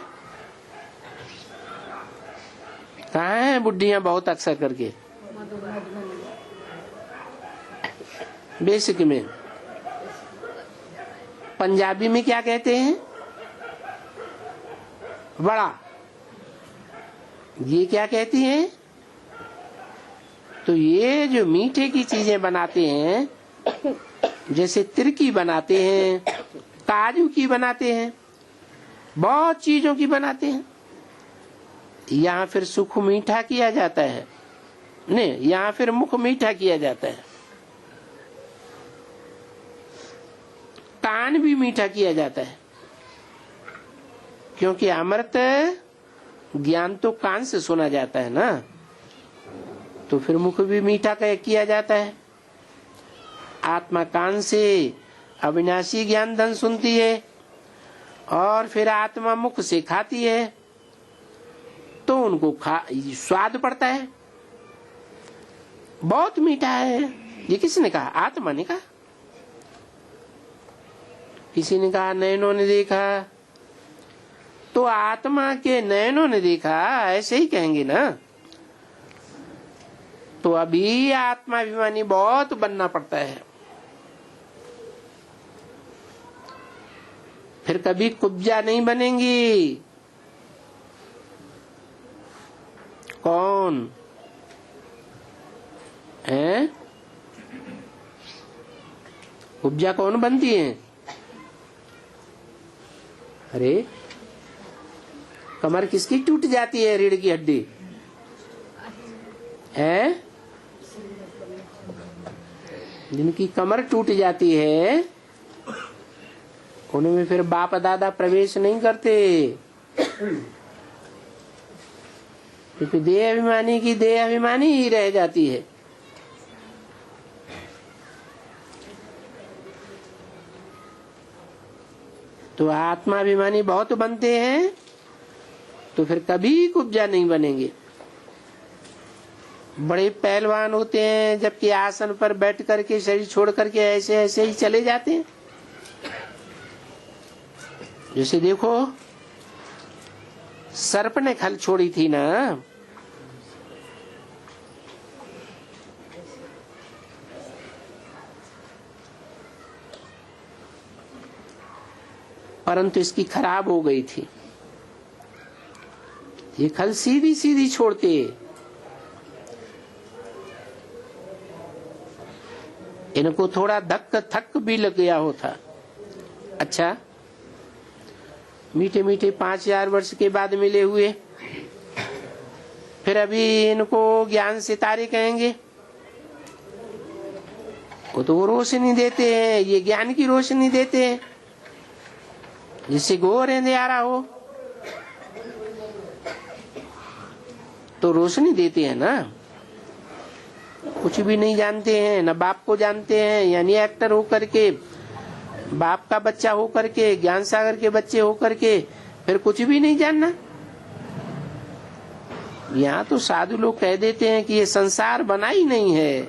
कहाँ हैं बुढ़ियां बहुत अक्सर करके? बेसिक में पंजाबी में क्या कहते हैं? बड़ा। ये क्या कहती हैं? तो ये जो मीठे की चीजें बनाते हैं, जैसे तिरकी बनाते हैं, काजू की बनाते हैं, बहुत चीजों की बनाते हैं। यहाँ फिर सुख मीठा किया जाता है, नहीं यहाँ फिर मुख मीठा किया जाता है, कान भी मीठा किया जाता है, क्योंकि अमृत ज्ञान तो कान से सुना जाता है ना, तो फिर मुख भी मीठा किया जाता है। आत्मा कान से अविनाशी ज्ञान धन सुनती है और फिर आत्मा मुख से खाती है, तो उनको स्वाद पड़ता है, बहुत मीठा है। ये किसने कहा? आत्मा ने कहा। किसी ने कहा नैनों ने देखा, तो आत्मा के नैनों ने देखा ऐसे ही कहेंगे ना। तो अभी आत्माभिमानी बहुत बनना पड़ता है, फिर कभी कुब्जा नहीं बनेंगी। कौन है? कुब्जा कौन बनती है? अरे कमर किसकी टूट जाती है? रीढ़ की हड्डी है? जिनकी कमर टूट जाती है उनमें फिर बाप दादा प्रवेश नहीं करते, क्योंकि देह अभिमानी की देह अभिमानी ही रह जाती है। तो आत्माभिमानी बहुत बनते हैं तो फिर कभी कुब्जा नहीं बनेंगे। बड़े पहलवान होते हैं, जबकि आसन पर बैठ करके शरीर छोड़ करके ऐसे ऐसे ही चले जाते हैं। जैसे देखो सर्प ने खल छोड़ी थी ना, परंतु इसकी खराब हो गई थी। ये खल सीधी सीधी छोड़ते, इनको थोड़ा धक्क थक भी लग गया होता। अच्छा मीठे मीठे 5000 वर्ष के बाद मिले हुए, फिर अभी इनको ज्ञान सितारे कहेंगे। वो तो वो रोशनी देते हैं, ये ज्ञान की रोशनी देते हैं, जिससे घोर अंधेरा हो तो रोशनी देते हैं ना। कुछ भी नहीं जानते हैं, न बाप को जानते हैं, यानी एक्टर होकर के, बाप का बच्चा होकर के, ज्ञान सागर के बच्चे होकर के फिर कुछ भी नहीं जानना। यहाँ तो साधु लोग कह देते हैं कि ये संसार बना ही नहीं है,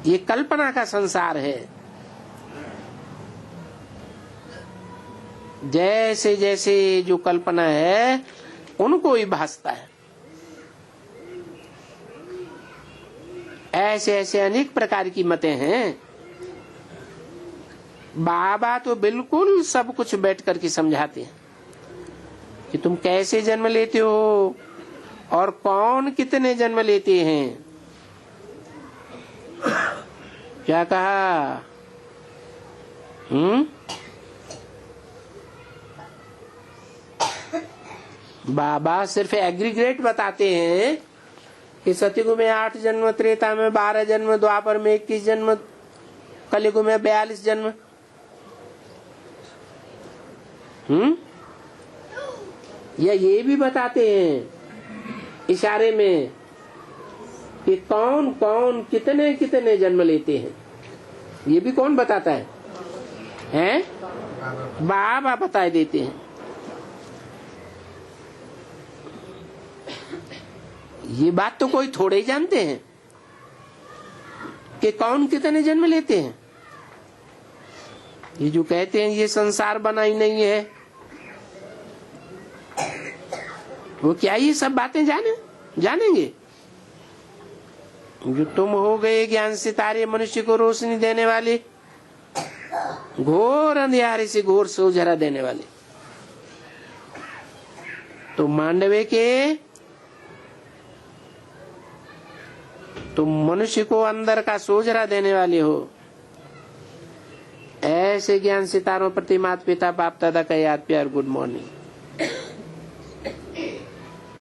ये कल्पना का संसार है। जैसे जैसे जो कल्पना है उनको ही भासता है। ऐसे ऐसे अनेक प्रकार की मतें हैं। बाबा तो बिल्कुल सब कुछ बैठ करके समझाते हैं कि तुम कैसे जन्म लेते हो और कौन कितने जन्म लेते हैं। क्या कहा? बाबा सिर्फ एग्रीगेट बताते हैं कि सतयुग में 8 जन्म, त्रेता में 12 जन्म, द्वापर में 21 जन्म, कलयुग में 42 जन्म। या ये भी बताते हैं इशारे में कि कौन कौन कितने कितने जन्म लेते हैं। ये भी कौन बताता है? हैं? बाबा बता देते हैं। ये बात तो कोई थोड़े ही जानते हैं कि कौन कितने जन्म लेते हैं। ये जो कहते हैं ये संसार बना ही नहीं है, वो क्या ये सब बातें जानेंगे? जो तुम हो गए ज्ञान सितारे, मनुष्य को रोशनी देने वाले, घोर अंधियारे से घोर सोझरा देने वाले। तो मांडवे के तुम मनुष्य को अंदर का सोझरा देने वाले हो। ऐसे ज्ञान सितारों प्रति माता पिता बाप दादा का याद प्यार गुड मॉर्निंग।